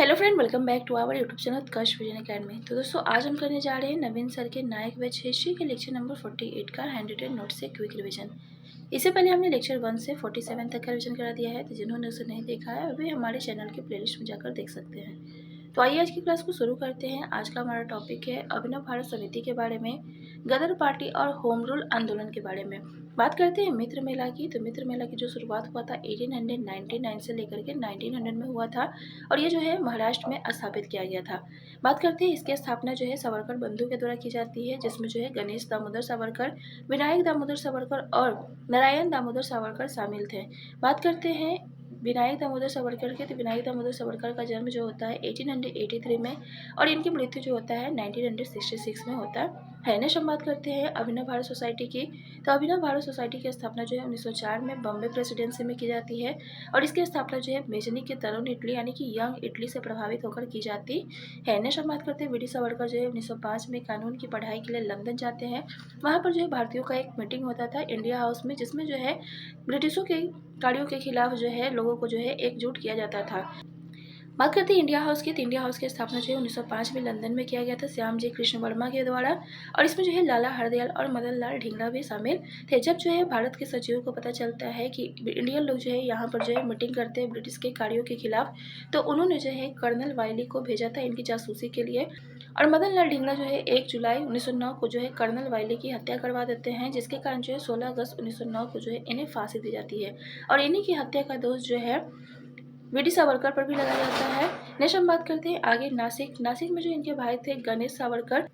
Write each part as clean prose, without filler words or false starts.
Hello friend, welcome back to our YouTube channel Utkarsh vision academy. तो दोस्तों, आज हम करने जा रहे हैं नवीन सर के नायक बैच हिस्ट्री के लेक्चर नंबर 48 का हैंड रिटन नोट से क्विक रिवीजन। इससे पहले हमने लेक्चर 1 से 47 तक का रिवीजन करा दिया है, तो जिन्होंने उसे नहीं देखा है वे हमारे चैनल के प्लेलिस्ट में जाकर देख सकते हैं। तो आइए आज की क्लास को शुरू करते हैं। आज का हमारा टॉपिक है अभिनव भारत समिति के बारे में, गदर पार्टी और होम रूल आंदोलन के बारे में। बात करते हैं मित्र मेला की। तो मित्र मेला की जो शुरुआत हुआ था 1899 से लेकर के 1900 में हुआ था और ये जो है महाराष्ट्र में स्थापित किया गया था। बात करते हैं इसकी स्थापना जो है सावरकर बंधु के द्वारा की जाती है, जिसमें जो है गणेश दामोदर सावरकर, विनायक दामोदर सावरकर और नारायण दामोदर सावरकर शामिल थे। बात करते हैं विनायक दामोदर सावरकर के। तो विनायक दामोदर सावरकर का जन्म जो होता है 1883 में और इनकी मृत्यु जो होता है 1966 में होता है। नेक्स्ट हम बात करते हैं अभिनव भारत सोसाइटी की। तो अभिनव भारत सोसाइटी की स्थापना जो है 1904 में बॉम्बे प्रेसिडेंसी में की जाती है और इसकी स्थापना जो है मेजनी के तरुण इटली यानी कि यंग इटली से प्रभावित होकर की जाती है। नेक्स्ट हम बात करते हैं वी.डी. सावरकर जो है 1905 में कानून की पढ़ाई के लिए लंदन जाते हैं। वहाँ पर जो है भारतीयों का एक मीटिंग होता था इंडिया हाउस में, जिसमें जो है ब्रिटिशों के कार्यों के खिलाफ जो है लोगों को जो है एकजुट किया जाता था। बात करते हैं इंडिया हाउस की। तो इंडिया हाउस की स्थापना जो है 1905 में लंदन में किया गया था श्याम जी कृष्ण वर्मा के द्वारा और इसमें जो है लाला हरदयाल और मदन लाल ढींगरा भी शामिल थे। जब जो है भारत के सचिवों को पता चलता है कि इंडियन लोग जो है यहाँ पर जो है मीटिंग करते हैं ब्रिटिश के कार्यों के खिलाफ, तो उन्होंने जो है कर्नल वाइली को भेजा था इनकी जासूसी के लिए और मदन लाल ढींगरा जो है 1 जुलाई 1909 को जो है कर्नल वाइली की हत्या करवा देते हैं, जिसके कारण जो है 16 अगस्त 1909 को जो है इन्हें फांसी दी जाती है और इन्हीं की हत्या का दोष जो है वी.डी. सावरकर पर भी लगाया जाता है। नेक्स्ट हम बात करते हैं आगे नासिक में जो इनके भाई थे गणेश सावरकर,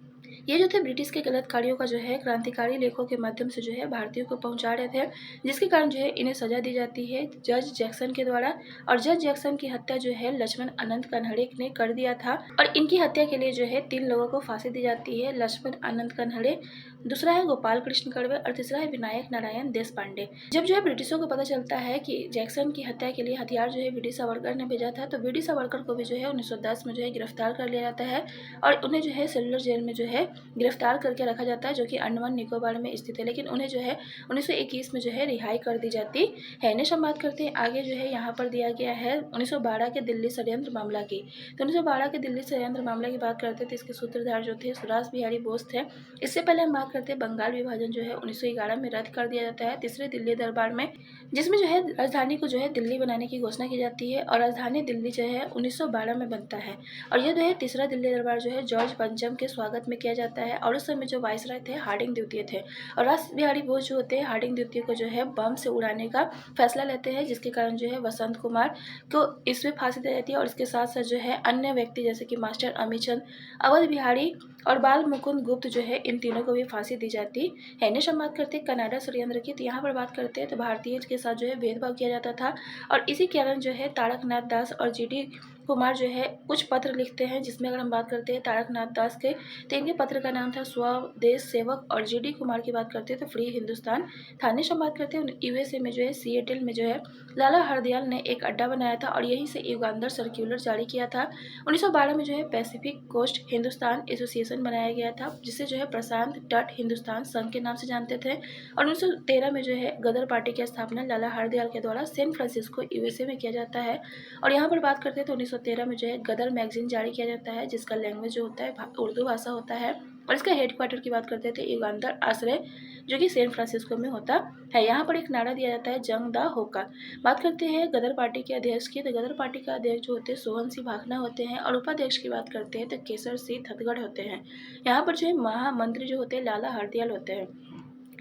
ये जो थे ब्रिटिश के गलत कार्यों का जो है क्रांतिकारी लेखों के माध्यम से जो है भारतीयों को पहुंचा रहे थे, जिसके कारण जो है इन्हें सजा दी जाती है जज जैक्सन के द्वारा और जज जैक्सन की हत्या जो है लक्ष्मण अनंत कन्हड़े ने कर दिया था और इनकी हत्या के लिए जो है 3 लोगों को फांसी दी जाती है, लक्ष्मण अनंत कन्हड़े, दूसरा है गोपाल कृष्ण कर्वे और तीसरा है विनायक नारायण देश पांडे। जब जो है ब्रिटिशों को पता चलता है कि जैक्सन की हत्या के लिए हथियार जो है वी.डी. सावरकर ने भेजा था, तो वी.डी. सावरकर को भी जो है 1910 में जो है गिरफ्तार कर लिया जाता है और उन्हें जो है सेलुलर जेल में जो है गिरफ्तार करके रखा जाता है, जो कि अंडमान निकोबार में स्थित है, लेकिन उन्हें जो है 1921 में जो है रिहाई कर दी जाती है। नेक्स्ट हम बात करते हैं आगे जो है यहाँ पर दिया गया है 1912 के दिल्ली षड्यंत्र मामला की। तो 1912 के दिल्ली षड्यंत्र मामले की बात करते थे, इसके सूत्रधार जो थे सुभाष बिहारी बोस थे। इससे पहले हम बात करते हैं बंगाल विभाजन जो है 1911 में रद्द कर दिया जाता है तीसरे दिल्ली दरबार में, जिसमें जो है राजधानी को जो है दिल्ली बनाने की घोषणा की जाती है और राजधानी दिल्ली जो है 1912 में बनता है और यह जो है तीसरा दिल्ली दरबार जो है जॉर्ज पंचम के स्वागत में किया जाता है और उस समय जो वाइसराय थे हार्डिंग द्वितीय थे और रास बिहारी बोस जो होते हैं हार्डिंग द्वितीय को जो है बम से उड़ाने का फैसला लेते हैं, जिसके कारण जो है वसंत कुमार को इसमें फांसी दी जाती है और इसके साथ साथ जो है अन्य व्यक्ति जैसे कि मास्टर अमीचंद, अवध बिहारी और बाल मुकुंद गुप्त जो है इन तीनों को भी फांसी दी जाती है। नेक्स्ट हम बात करते हैं कनाडा षड्यंत्र की। तो यहाँ पर बात करते हैं तो भारतीय के साथ जो है भेदभाव किया जाता था और इसी कारण जो है तारकनाथ दास और जी.डी. कुमार जो है कुछ पत्र लिखते हैं, जिसमें अगर हम बात करते हैं तारकनाथ दास के तो इनके पत्र का नाम था स्वदेश सेवक और जी.डी. कुमार की बात करते हैं तो फ्री हिंदुस्तान था। नेक्स्ट हम बात करते हैं यूएसए में जो है सिएटल में जो है लाला हरदयाल ने एक अड्डा बनाया था और यहीं से युगांधर सर्कुलर जारी किया था। 1912 में जो है पैसिफिक कोस्ट हिंदुस्तान एसोसिएशन बनाया गया था, जिसे जो है प्रशांत तट हिंदुस्तान संघ के नाम से जानते थे और 1913 में जो है गदर पार्टी की स्थापना लाला हरदयाल के द्वारा सैन फ्रांसिस्को यूएसए में किया जाता है और यहाँ पर बात करते हैं तो 1913 में जो है गदर मैगजीन जारी किया जाता है, जिसका लैंग्वेज जो होता है उर्दू भाषा होता है और इसका हेडक्वार्टर की बात करते थे युगांधर आश्रय जो कि सैन फ्रांसिस्को में होता है। यहाँ पर एक नारा दिया जाता है जंग द होका। बात करते हैं गदर पार्टी के अध्यक्ष की। तो गदर पार्टी का अध्यक्ष जो होते हैं सोहन सिंह भाखना होते हैं और उपाध्यक्ष की बात करते हैं तो केसर सिंह थतगढ़ होते हैं। यहाँ पर जो है महामंत्री जो होते हैं लाला हरदयाल होते हैं।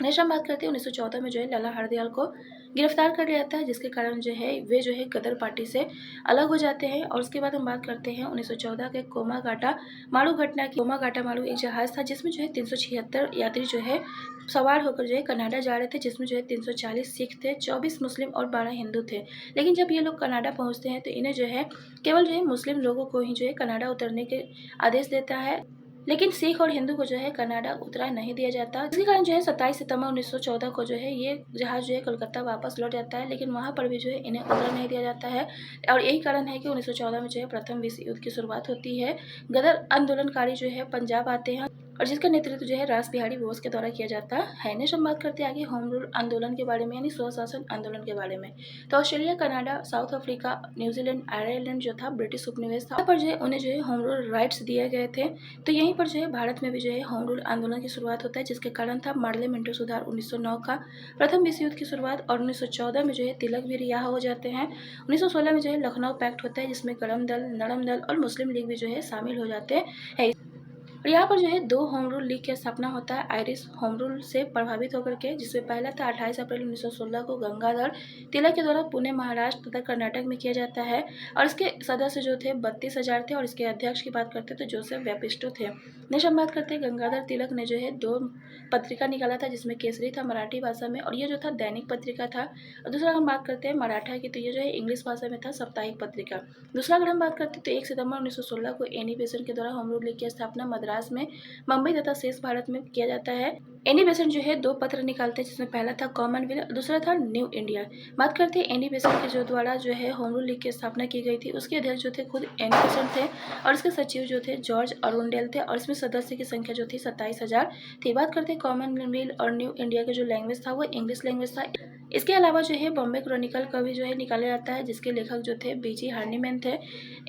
नेक्स्ट हम बात करते हैं 1914 में जो है लाला हरदयाल को गिरफ्तार कर लिया जाता है, जिसके कारण जो है वे जो है गदर पार्टी से अलग हो जाते हैं और उसके बाद हम बात करते हैं 1914 के कोमागाटा मारू घटना की। कोमागाटा मारू एक जहाज था जिसमें जो है 376 यात्री जो है सवार होकर जो है कनाडा जा रहे थे, जिसमें जो है 340 सिख थे, 24 मुस्लिम और 12 हिंदू थे। लेकिन जब ये लोग कनाडा पहुंचते हैं तो इन्हें जो है केवल जो है मुस्लिम लोगों को ही जो है कनाडा उतरने के आदेश देता है, लेकिन सिख और हिंदू को जो है कनाडा उतरा नहीं दिया जाता। इसके कारण जो है 27 सितंबर 1914 को जो है ये जहाज जो है कोलकाता वापस लौट जाता है, लेकिन वहां पर भी जो है इन्हें उतरा नहीं दिया जाता है और यही कारण है कि 1914 में जो है प्रथम विश्व युद्ध की शुरुआत होती है। गदर आंदोलनकारी जो है पंजाब आते हैं और जिसका नेतृत्व जो है रास बिहारी बोस के द्वारा किया जाता है। नेक्स्ट हम बात करते हैं आगे होम रूल आंदोलन के बारे में, यानी स्वशासन आंदोलन के बारे में। तो Australia, Canada, south Africa, New Zealand, Ireland जो था ब्रिटिश उपनिवेश था, यहाँ पर जो है उन्हें जो है होम रूल राइट्स दिए गए थे। तो यहीं पर जो है भारत में भी जो है होम रूल आंदोलन की शुरुआत होता है, जिसके कारण था पार्लियामेंट्री सुधार 1909 का, प्रथम विश्व युद्ध की शुरुआत, और 1914 में जो है तिलक भी रिहा हो जाते हैं। 1916 में जो है लखनऊ पैक्ट होता है, जिसमें गरम दल, नरम दल और मुस्लिम लीग भी जो है शामिल हो जाते हैं। और यहाँ पर जो है 2 होम रूल लीग की स्थापना होता है आयरिश होम रूल से प्रभावित होकर के, जिसमें पहला था 28 अप्रैल 1916 को गंगाधर तिलक के द्वारा पुणे, महाराष्ट्र तथा कर्नाटक में किया जाता है। और इसके सदस्य जो थे 32,000 थे, और इसके अध्यक्ष की बात करते तो जोसेफ व्यापिस्टो थे। नेक्स्ट हम बात करते हैं गंगाधर तिलक ने जो है 2 पत्रिका निकाला था, जिसमें केसरी था मराठी भाषा में, और ये जो था दैनिक पत्रिका था। और दूसरा हम बात करते हैं मराठा की, तो ये जो है इंग्लिश भाषा में था साप्ताहिक पत्रिका। दूसरा अगर हम बात करते हैं तो 1 सितंबर 1916 को एनी बेसेंट के द्वारा होम रूल लीग की स्थापना मद्रास में, मुंबई तथा शेष भारत में किया जाता है। एनी बेसेंट जो है 2 पत्र निकालते हैं, जिसमें पहला था कॉमनवेल्थ, दूसरा था न्यू इंडिया। बात करते हैं एनी बेसेंट के जो द्वारा जो है होम रूल लीग की स्थापना की गई थी, उसके अध्यक्ष जो थे खुद एनी बेसेंट थे, और उसके सचिव जो थे जॉर्ज अरुंडेल थे, और इसमें सदस्य की संख्या जो थी 27,000 थी। बात करते हैं कॉमनवेल्थ और न्यू इंडिया का जो लैंग्वेज था वो इंग्लिश लैंग्वेज था। इसके अलावा जो है बॉम्बे क्रॉनिकल का भी जो है निकाला जाता है, जिसके लेखक जो थे बीजी हार्नीमैन थे।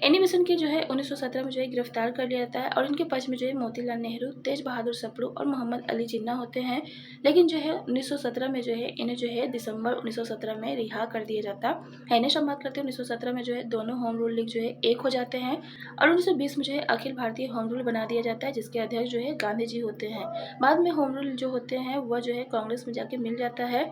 एनी बेसेंट की जो है 1917 में जो है गिरफ्तार कर लिया जाता है, और इनके पक्ष में जो है मोतीलाल नेहरू, तेज बहादुर सप्रू और मोहम्मद अली जिन्ना होते हैं। लेकिन जो है 1917 में जो है इन्हें जो है दिसंबर 1917 में रिहा कर दिया जाता है। नेक्स्ट हम बात करते हैं 1917 में जो है दोनों होम रूल लीग जो है एक हो जाते हैं, और 1920 में जो है अखिल भारतीय होम रूल बना दिया जाता है, जिसके अध्यक्ष जो है गांधी जी होते हैं। बाद में होम रूल जो होते हैं वह जो है कांग्रेस में जाके मिल जाता है।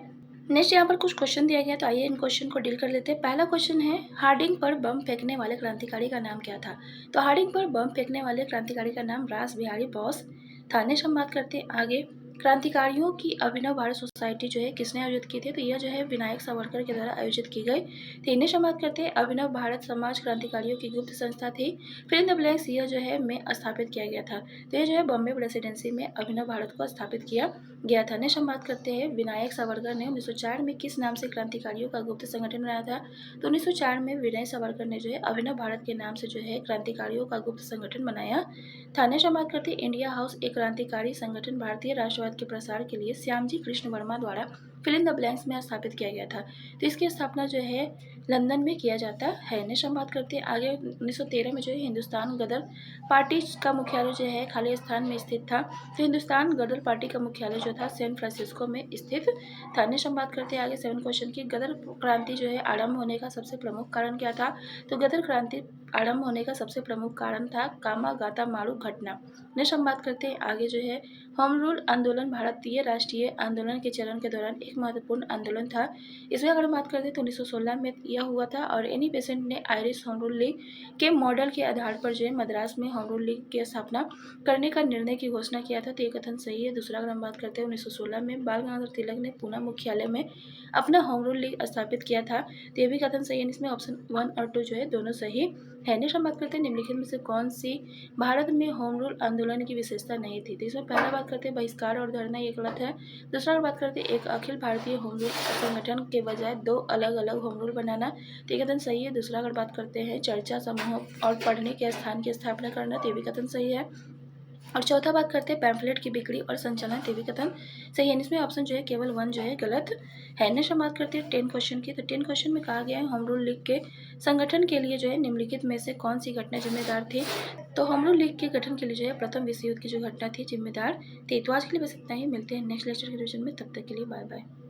नेक्स्ट यहाँ पर कुछ क्वेश्चन दिया गया, तो आइए इन क्वेश्चन को डील कर लेते हैं। पहला क्वेश्चन है हार्डिंग पर बम फेंकने वाले क्रांतिकारी का नाम क्या था। तो हार्डिंग पर बम फेंकने वाले क्रांतिकारी का नाम रास बिहारी बोस था। नेक्स्ट हम बात करते हैं आगे क्रांतिकारियों की अभिनव भारत सोसाइटी जो है किसने आयोजित की थी। तो यह जो है विनायक सावरकर के द्वारा आयोजित की गई थी। नेक्स्ट हम बात करते हैं अभिनव भारत समाज क्रांतिकारियों की गुप्त संस्था थी। फिर इन द ब्लैंक्स यह जो है में स्थापित किया गया था। तो यह जो है बॉम्बे प्रेसिडेंसी में अभिनव भारत को स्थापित किया गया था। नेक्स्ट हम बात करते हैं विनायक सावरकर ने 1904 में किस नाम से क्रांतिकारियों का गुप्त संगठन बनाया था। तो 1904 में विनय सावरकर ने जो है अभिनव भारत के नाम से जो है क्रांतिकारियों का गुप्त संगठन बनाया था। नेक्स्ट हम बात करते हैं इंडिया हाउस एक क्रांतिकारी संगठन भारतीय राष्ट्रवाद के प्रसार के लिए श्यामजी कृष्ण वर्मा द्वारा फिल इन द ब्लैंक्स में स्थापित किया गया था। तो इसकी स्थापना जो है लंदन में किया जाता है। नेक्स्ट हम बात करते हैं आगे 1913 में जो है हिंदुस्तान गदर पार्टी का मुख्यालय जो है खालिस्तान में स्थित था। तो हिंदुस्तान गदर पार्टी का मुख्यालय जो था सैन फ्रांसिस्को में स्थित था। नेक्स्ट हम बात करते हैं आगे 7 क्वेश्चन की, गदर क्रांति जो है आरंभ होने का सबसे प्रमुख कारण क्या था। तो गदर क्रांति आरंभ होने का सबसे प्रमुख कारण था कामागाता मारू घटना। नेक्स्ट हम बात करते हैं आगे जो है होम रूल आंदोलन भारतीय राष्ट्रीय आंदोलन के चरण के दौरान एक महत्वपूर्ण आंदोलन था। इसमें अगर हम बात करते हैं तो 1916 में यह हुआ था, और एनी बेसेंट ने आयरिश होम रूल लीग के मॉडल के आधार पर जो है मद्रास में होम रूल लीग की स्थापना करने का निर्णय की घोषणा किया था। तो ये कथन सही है। दूसरा अगर हम बात करते हैं 1916 में बाल गंगाधर तिलक ने पूना मुख्यालय में अपना होम रूल लीग स्थापित किया था। तो ये भी कथन सही है। इसमें ऑप्शन 1 और 2 जो है दोनों सही है। नेक्स्ट हम बात करते हैं निम्नलिखित में से कौन सी भारत में होम रूल आंदोलन की विशेषता नहीं थी। तो इसमें पहला बात करते हैं बहिष्कार और धरना, ये गलत है। दूसरा बात करते हैं एक अखिल भारतीय होम रूल संगठन के बजाय 2 अलग अलग होम रूल बनाना, तो ये कथन सही है। दूसरा अगर बात करते हैं चर्चा समूह और पढ़ने के स्थान की स्थापना करना, तो ये भी कथन सही है। और चौथा बात करते हैं पैम्फलेट की बिक्री और संचालन, तो भी कथन सही है। इसमें ऑप्शन जो है केवल 1 जो है गलत है। नेक्स्ट हम बात करते हैं 10 क्वेश्चन की। तो 10 क्वेश्चन में कहा गया है होम रूल लीग के संगठन के लिए जो है निम्नलिखित में से कौन सी घटना जिम्मेदार थी। तो होम रूल लीग के गठन के लिए जो है प्रथम विश्व युद्ध की जो घटना थी जिम्मेदार थी। तो आज के लिए बस इतना ही, मिलते हैं नेक्स्ट लेक्चर के रिविजन में, तब तक के लिए बाय बाय।